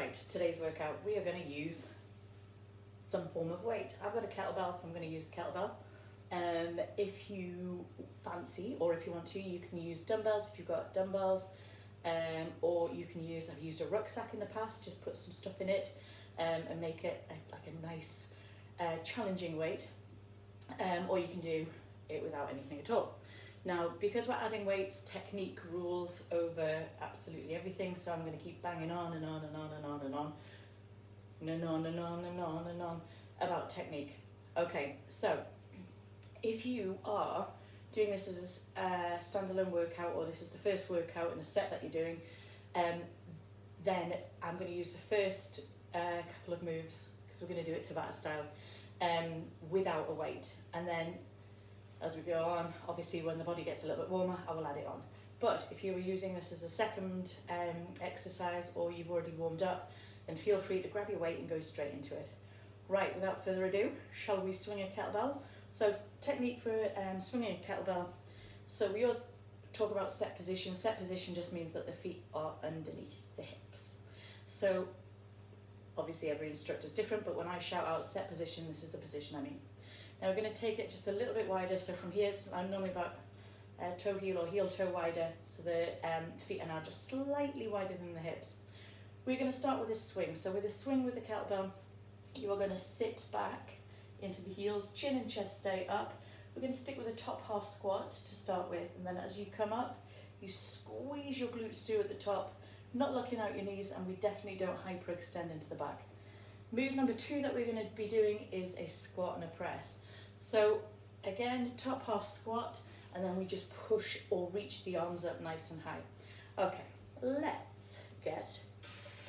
Right, today's workout, we are going to use some form of weight. I've got a kettlebell, so I'm going to use a kettlebell. If you fancy, or if you want to, you can use dumbbells if you've got dumbbells, or you can use, I've used a rucksack in the past, just put some stuff in it and make it like a nice challenging weight, or you can do it without anything at all. Now, because we're adding weights, technique rules over absolutely everything, so I'm going to keep banging on and on and on and on and on and on and on and on and on about technique. Okay, so if you are doing this as a standalone workout, or this is the first workout in a set that you're doing, then I'm going to use the first couple of moves, because we're going to do it Tabata style, without a weight, and then as we go on, obviously when the body gets a little bit warmer, I will add it on. But if you were using this as a second exercise, or you've already warmed up, then feel free to grab your weight and go straight into it. Right, without further ado, shall we swing a kettlebell? So technique for swinging a kettlebell. So we always talk about set position. Set position just means that the feet are underneath the hips. So obviously every instructor is different, but when I shout out set position, this is the position I mean. Now we're going to take it just a little bit wider, so from here, I'm normally about toe heel or heel toe wider, so the feet are now just slightly wider than the hips. We're going to start with a swing. So with a swing with the kettlebell, you are going to sit back into the heels, chin and chest stay up. We're going to stick with a top half squat to start with, and then as you come up, you squeeze your glutes through at the top, not looking out your knees, and we definitely don't hyperextend into the back. Move number 2 that we're going to be doing is a squat and a press. So again, top half squat, and then we just push or reach the arms up nice and high. Okay, let's get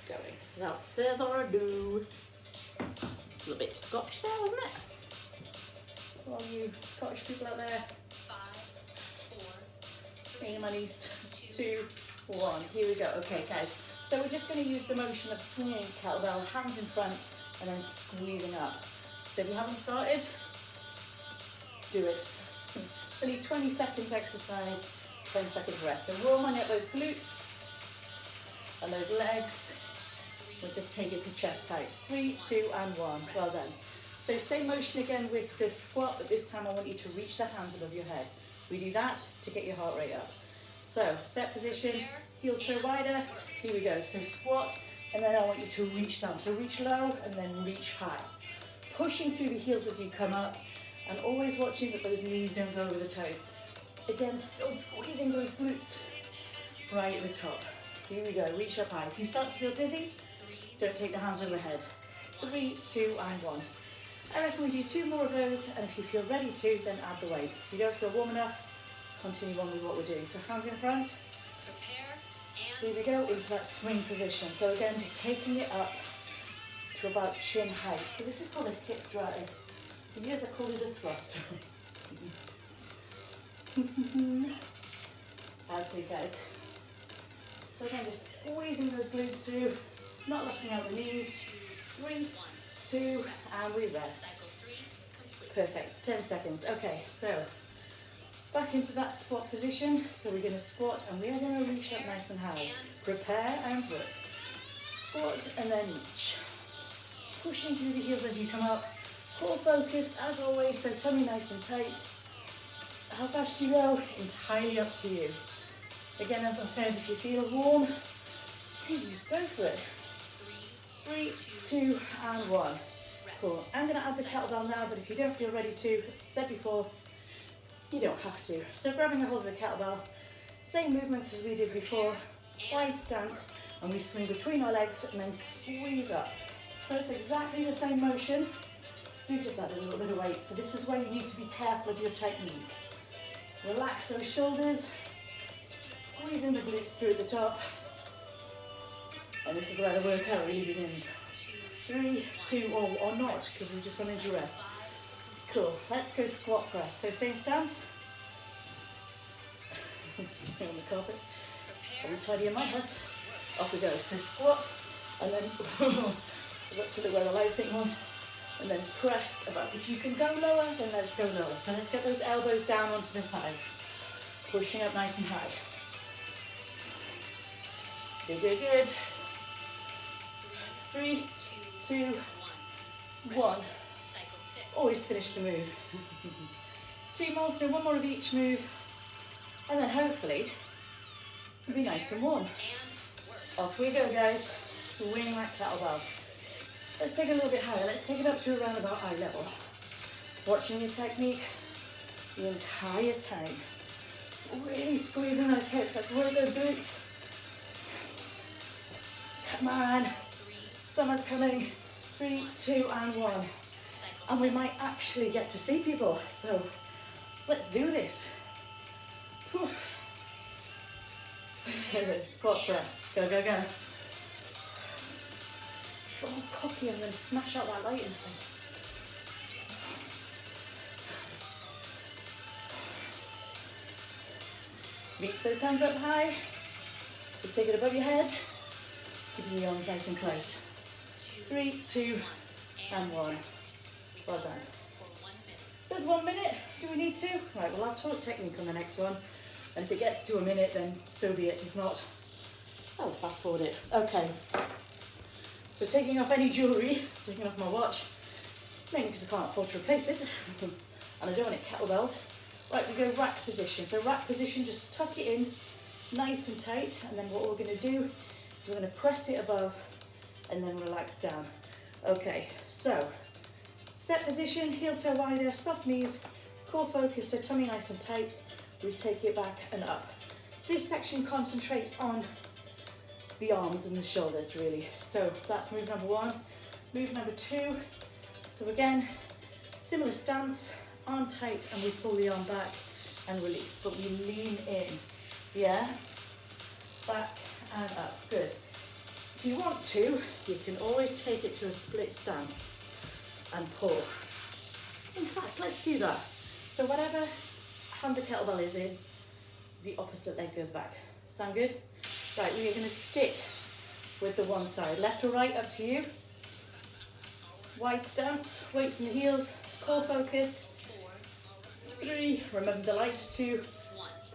going. Without further ado, it's a little bit Scottish there, wasn't it? All you Scottish people out there. 5, 4, 3, Money's 2, 1. Here we go. Okay, guys. So we're just going to use the motion of swinging kettlebell, hands in front, and then squeezing up. So if you haven't started, do it. Only 20 seconds exercise, 10 seconds rest. So warming up those glutes and those legs. We'll just take it to chest height. 3, 2, and 1. Well done. So same motion again with the squat, but this time I want you to reach the hands above your head. We do that to get your heart rate up. So set position, heel toe wider. Here we go. So squat, and then I want you to reach down. So reach low and then reach high. Pushing through the heels as you come up, and always watching that those knees don't go over the toes. Again, still squeezing those glutes right at the top. Here we go, reach up high. If you start to feel dizzy, don't take the hands over the head. 3, 2, and 1. I reckon we do 2 more of those, and if you feel ready to, then add the weight. If you don't feel warm enough, continue on with what we're doing. So hands in front. Here we go, into that swing position. So again, just taking it up to about chin height. So this is called a hip drive. For years I called it a thrust. That's it, guys. So again, just squeezing those glutes through, not looking out the knees. 3, 2, and we rest. Perfect, 10 seconds. Okay, so back into that squat position. So we're going to squat, and we are going to reach up nice and high. Prepare and work. Squat and then reach. Pushing through the heels as you come up. Core focused as always, so tummy nice and tight. How fast you go, entirely up to you. Again, as I said, if you feel warm, you just go for it. 3, 2, and 1. Cool. I'm going to add the kettlebell now, but if you don't feel ready to, as I said before, you don't have to. So grabbing a hold of the kettlebell, same movements as we did before, wide stance, and we swing between our legs and then squeeze up. So it's exactly the same motion. We've just added a little bit of weight, so this is where you need to be careful of your technique. Relax those shoulders, squeezing the glutes through at the top, and this is where the workout really begins. 3, 2, or not, because we've just gone into rest. Cool, let's go squat press. So same stance. Something on the carpet. Probably tidy in my house. Off we go. So squat, and then forgot to look where the light thing was. And then press about. If you can go lower, then let's go lower. So let's get those elbows down onto the thighs. Pushing up nice and high. Good, good, good. 3, 2, 1. Always finish the move. 2 more, so 1 more of each move. And then hopefully, it'll be nice and warm. Off we go, guys. Swing that kettlebell. Let's take it a little bit higher. Let's take it up to around about eye level. Watching your technique the entire time. Really squeezing those hips. Let's work those glutes. Come on. Summer's coming. 3, 2, and 1. And we might actually get to see people. So let's do this. Whew. Squat press. Go, go, go. Oh, cocky. I'm going to smash out that light in a second. Reach those hands up high. So take it above your head. Keeping the arms nice and close. 3, 2, and 1. Well done. It says 1 minute. Do we need to? Right, well, I'll talk technique on the next one. And if it gets to a minute, then so be it. If not, I'll fast forward it. Okay. So taking off any jewellery, taking off my watch, mainly because I can't afford to replace it. And I don't want it kettlebelled. Right, we go rack position. So rack position, just tuck it in nice and tight. And then what we're going to do is we're going to press it above and then relax down. Okay, so set position, heel toe wider, soft knees, core focus, so tummy nice and tight. We take it back and up. This section concentrates on the arms and the shoulders, really. So that's move number 1. Move number 2. So again, similar stance, arm tight, and we pull the arm back and release, but we lean in. Yeah? Back and up. Good. If you want to, you can always take it to a split stance and pull. In fact, let's do that. So whatever hand the kettlebell is in, the opposite leg goes back. Sound good? Right, we are going to stick with the one side. Left or right, up to you. Wide stance, weights in the heels, core focused. 3, remember the light, 2,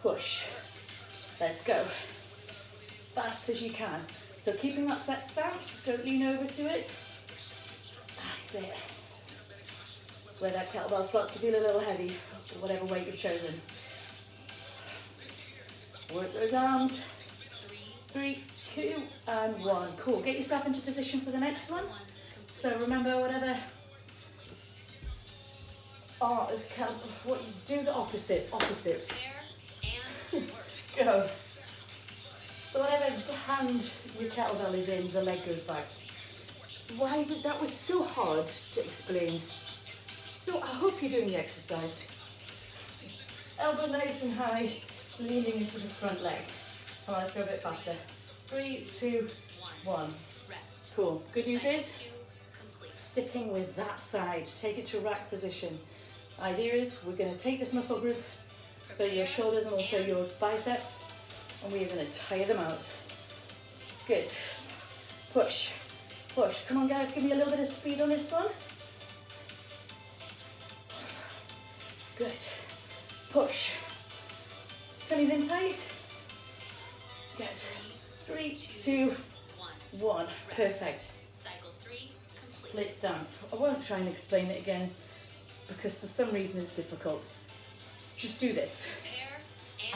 push. Let's go. Fast as you can. So keeping that set stance, don't lean over to it. That's it. That's where that kettlebell starts to feel a little heavy, or whatever weight you've chosen. Work those arms. 3, 2, and 1. Cool. Get yourself into position for the next one. So remember, whatever what you do, the opposite. Go. So whatever hand your kettlebell is in, the leg goes back. That was so hard to explain. So I hope you're doing the exercise. Elbow nice and high, leaning into the front leg. Come on, let's go a bit faster. 3, 2, 1. Cool. Good news is, sticking with that side. Take it to rack position. Idea is, we're going to take this muscle group, so your shoulders and also your biceps, and we are going to tire them out. Good. Push. Push. Come on, guys, give me a little bit of speed on this one. Good. Push. Tummies in tight. Good. 3, 2, 1. Perfect. Split stance. I won't try and explain it again because for some reason it's difficult. Just do this.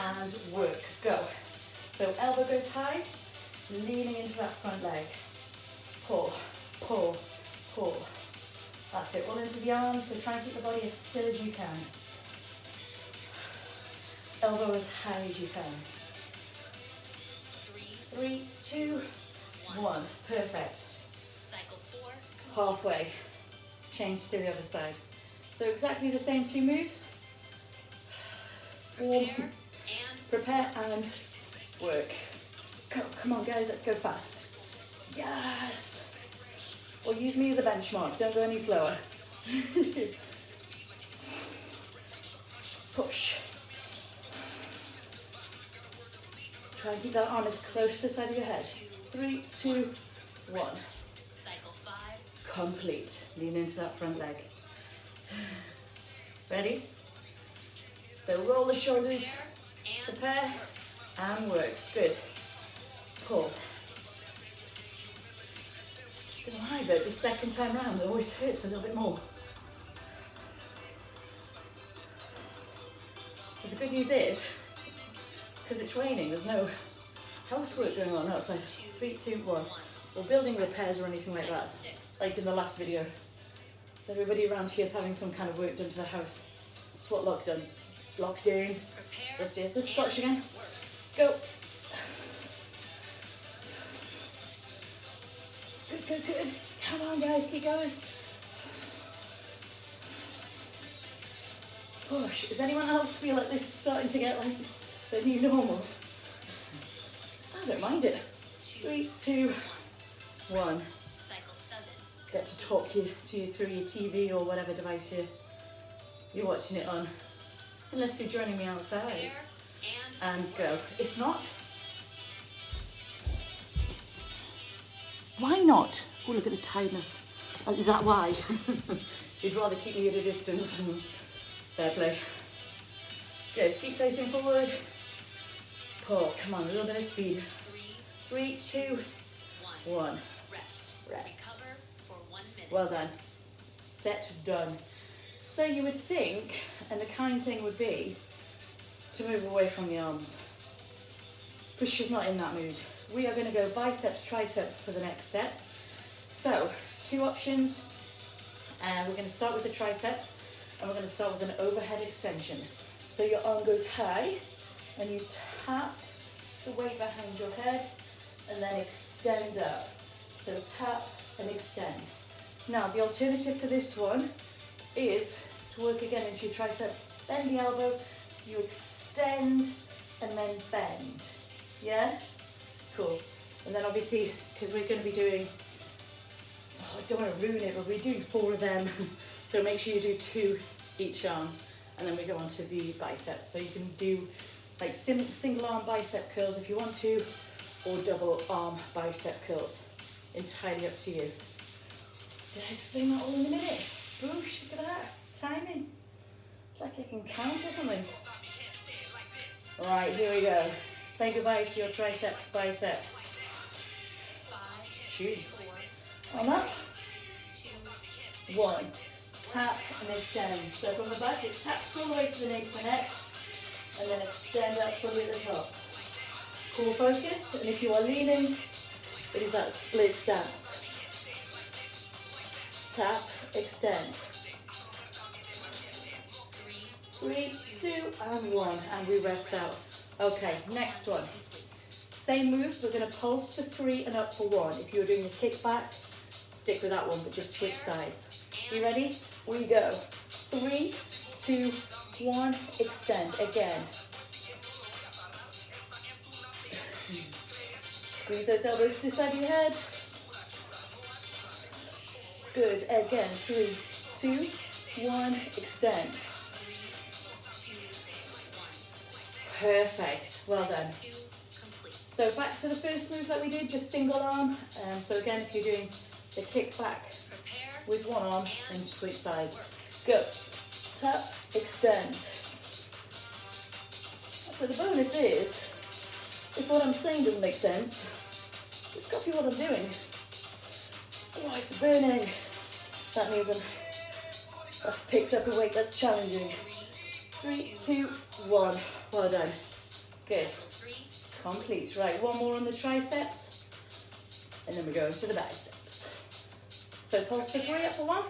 And work. Go. So elbow goes high, leaning into that front leg. Pull, pull, pull. That's it. All into the arms, so try and keep the body as still as you can. Elbow as high as you can. 3, 2, 1. Perfect. Halfway. Change to the other side. So exactly the same 2 moves. Warm, prepare and work. Go. Come on, guys, let's go fast. Yes. Or use me as a benchmark. Don't go any slower. Push. Try and keep that arm as close to the side of your head. 3, 2, 1. Complete. Lean into that front leg. Ready? So roll the shoulders, prepare, and work. Good. Pull. Don't know why, but the second time round it always hurts a little bit more. So the good news is, because it's raining, there's no housework going on outside. 3, 2, 1. Or building repairs or anything like that, like in the last video. So everybody around here is having some kind of work done to the house. That's what lockdown. Just here's the Scotch again. Go. Good, good, good. Come on guys, keep going. Push. Does anyone else feel like this is starting to get like the new normal? I don't mind it. 3, 2, 1. Get to talk you through your TV or whatever device you're watching it on. Unless you're joining me outside. And go. If not, why not? Oh, look at the tiredness. Oh, is that why? You'd rather keep me at a distance. Fair play. Good. Keep facing forward. Pull. Come on, a little bit of speed. 3, 2, 1. Rest. Recover for 1 minute. Well done. Set, done. So you would think, and the kind thing would be, to move away from the arms. But she's not in that mood. We are going to go biceps, triceps for the next set. So, 2 options. And we're going to start with the triceps, and we're going to start with an overhead extension. So your arm goes high, and you tap the weight behind your head, and then extend up. So tap and extend. Now the alternative for this one is to work again into your triceps. Bend the elbow, you extend, and then bend. Yeah? Cool. And then obviously, because we're going to be doing, I don't want to ruin it, but we're doing 4 of them. So make sure you do 2 each arm, and then we go on to the biceps. So you can do like single arm bicep curls if you want to, or double arm bicep curls. Entirely up to you. Did I explain that all in a minute? Boosh, look at that. Timing. It's like I can count or something. Alright, here we go. Say goodbye to your triceps, biceps. Shoot. Arm up. 1. Tap and extend. So from the back, it taps all the way to the nape of the neck, and then extend out fully at the top. Core focused, and if you are leaning, it is that split stance. Tap, extend. 3, 2, and 1, and we rest out. Okay, next one. Same move, we're going to pulse for 3 and up for 1. If you're doing the kick back, stick with that one, but just switch sides. You ready? We go. 3, 2, 1, extend. Again. Squeeze those elbows to the side of your head. Good. Again. 3, 2, 1, extend. Perfect. Well done. So back to the first move that we did, just single arm. So again, if you're doing the kick back with one arm, and switch sides. Go. Tap, extend. So the bonus is, if what I'm saying doesn't make sense, just copy what I'm doing. Oh, it's burning. That means I've picked up a weight that's challenging. 3, 2, 1. Well done. Good. Complete. Right, one more on the triceps, and then we go to the biceps. So pulse for 3, up for 1,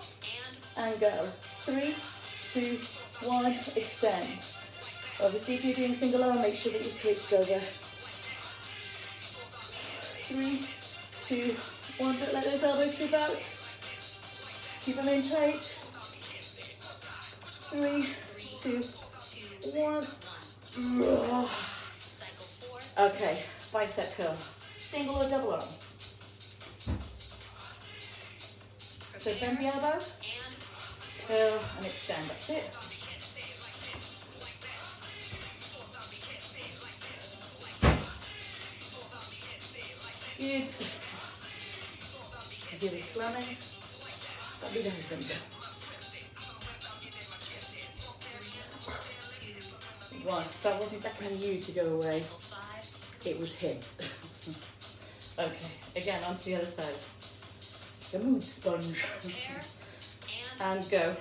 and go. 3, 2, 1, extend. Obviously, if you're doing single arm, make sure that you switched over. 3, 2, 1. Don't let those elbows creep out. Keep them in tight. 3, 2, 1. Okay, bicep curl. Single or double arm. So bend the elbow, curl and extend. That's it. Good. Give it slamming. That'll be the husband. 1. So I wasn't beckoning you to go away. It was him. Okay, again, onto the other side. the mood sponge. And go.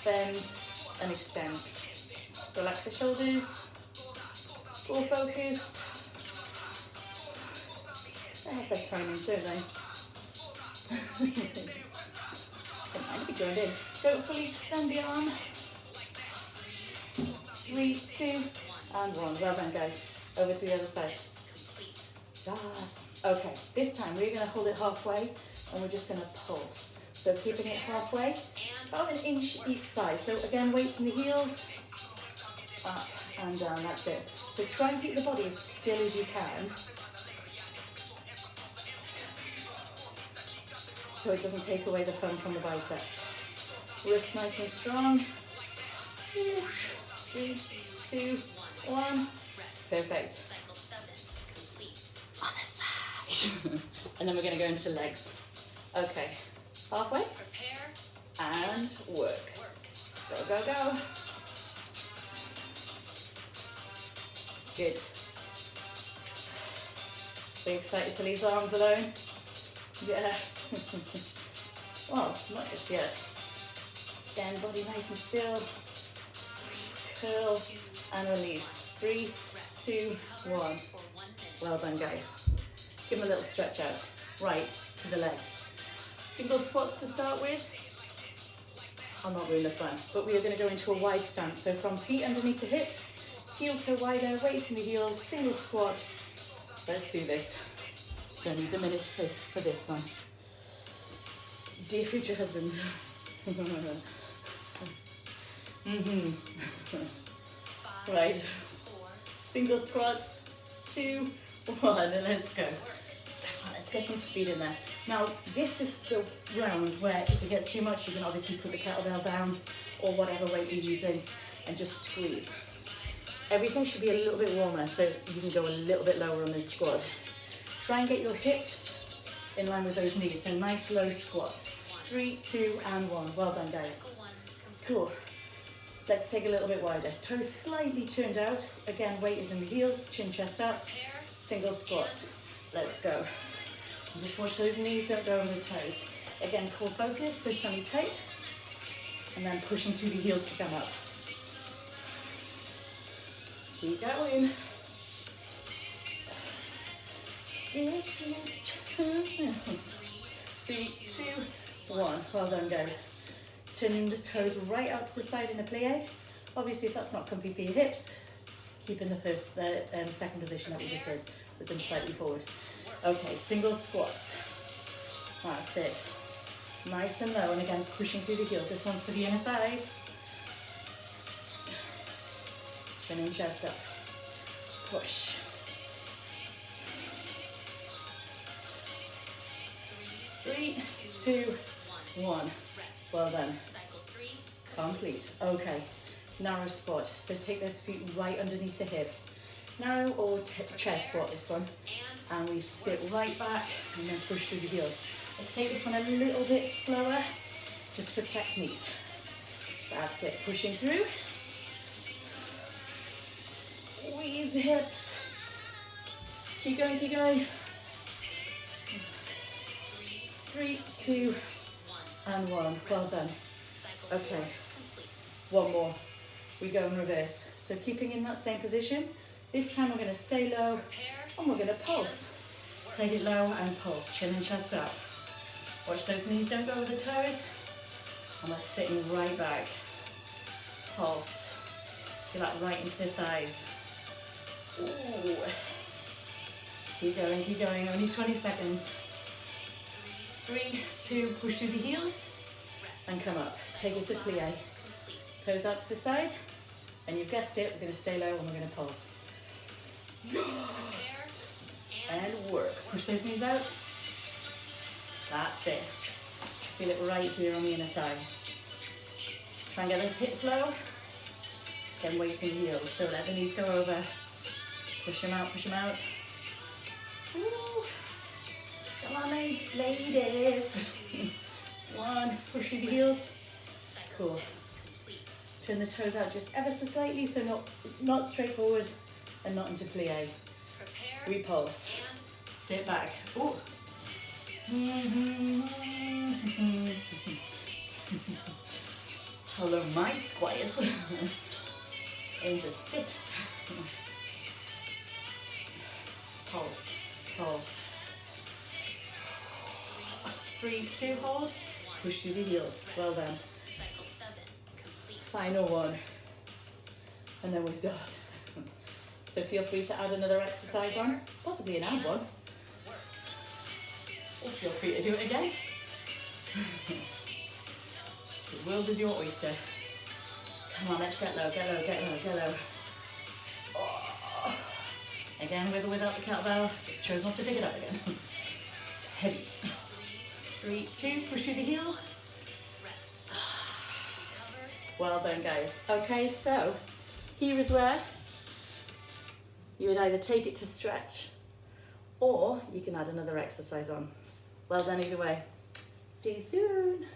Bend and extend. Relax the shoulders. All focused. They have their timings, don't they? Don't mind if you joined in. Don't fully extend the arm. 3, 2, and 1. Well done, guys. Over to the other side. Yes. Okay, this time we're going to hold it halfway and we're just going to pulse. So keeping it halfway, about an inch each side. So again, weights in the heels, up and down, that's it. So try and keep the body as still as you can, so it doesn't take away the fun from the biceps. Wrists nice and strong. 3, 2, 1. Perfect. Other side. And then we're going to go into legs. Okay. Halfway. And work. Go, go, go. Good. Are you excited to leave the arms alone? Yeah. Well, not just yet. Again, body nice and still. Curl and release. 3, 2, 1. Well done, guys. Give them a little stretch out. Right, to the legs. Single squats to start with. I'll not ruin the fun, but we are going to go into a wide stance. So from feet underneath the hips, heel toe wider, weights in the heels, single squat. Let's do this. Don't need a minute for this one. Dear future husband. Right. Single squats. 2, 1, and let's go. Let's get some speed in there. Now, this is the round where if it gets too much, you can obviously put the kettlebell down or whatever weight you're using and just squeeze. Everything should be a little bit warmer, so you can go a little bit lower on this squat. Try and get your hips in line with those knees, so nice low squats. 3, 2, and 1. Well done, guys. Cool. Let's take a little bit wider. Toes slightly turned out. Again, weight is in the heels, chin, chest up. Single squats. Let's go. And just watch those knees don't go over the toes. Again, core focus, so tummy tight. And then pushing through the heels to come up. Keep going. 3, 2, 1. Well done, guys. Turning the toes right out to the side in a plie. Obviously, if that's not comfy for your hips, keep in the second position that we just did, with them slightly forward. Okay, single squats. That's it. Nice and low, and again, pushing through the heels. This one's for the inner thighs. Chin and chest up. Push. 3, 2, 1. Well done. Complete. Okay. Narrow squat. So take those feet right underneath the hips. Narrow or chair squat, this one. And we sit right back and then push through the heels. Let's take this one a little bit slower, just for technique. That's it. Pushing through. Squeeze the hips. Keep going, keep going. 3, 2, and 1. Well done. Okay. One more. We go in reverse. So keeping in that same position. This time we're going to stay low and we're going to pulse. Take it low and pulse. Chin and chest up. Watch those knees don't go over the toes. And we're sitting right back. Pulse. Feel that right into the thighs. Ooh. Keep going. Only 20 seconds. 3, 2, push through the heels and come up. Take it to plie. Toes out to the side. And you've guessed it, we're going to stay low and we're going to pulse. Yes! And work. Push those knees out. That's it. Feel it right here on the inner thigh. Try and get those hips low. Again, weights in the heels. Don't let the knees go over. Push them out, push them out. Woo. Come on, ladies. 1, push through the heels. Cool. Turn the toes out just ever so slightly, so not straight forward and not into plie. We pulse. Sit back. Ooh. Hello, my squires. And just sit. Pulse, pulse. 3, 2, hold. Push through the heels. Well done. Final one. And then we're done. So feel free to add another exercise on, possibly an ab one. Or feel free to do it again. The world is your oyster. Come on, let's get low, get low, get low, get low. Oh. Again, with or without the kettlebell, just chose not to pick it up again. It's heavy. 3, 2, push through the heels. Well done, guys. Okay, so here is where you would either take it to stretch or you can add another exercise on. Well done either way. See you soon.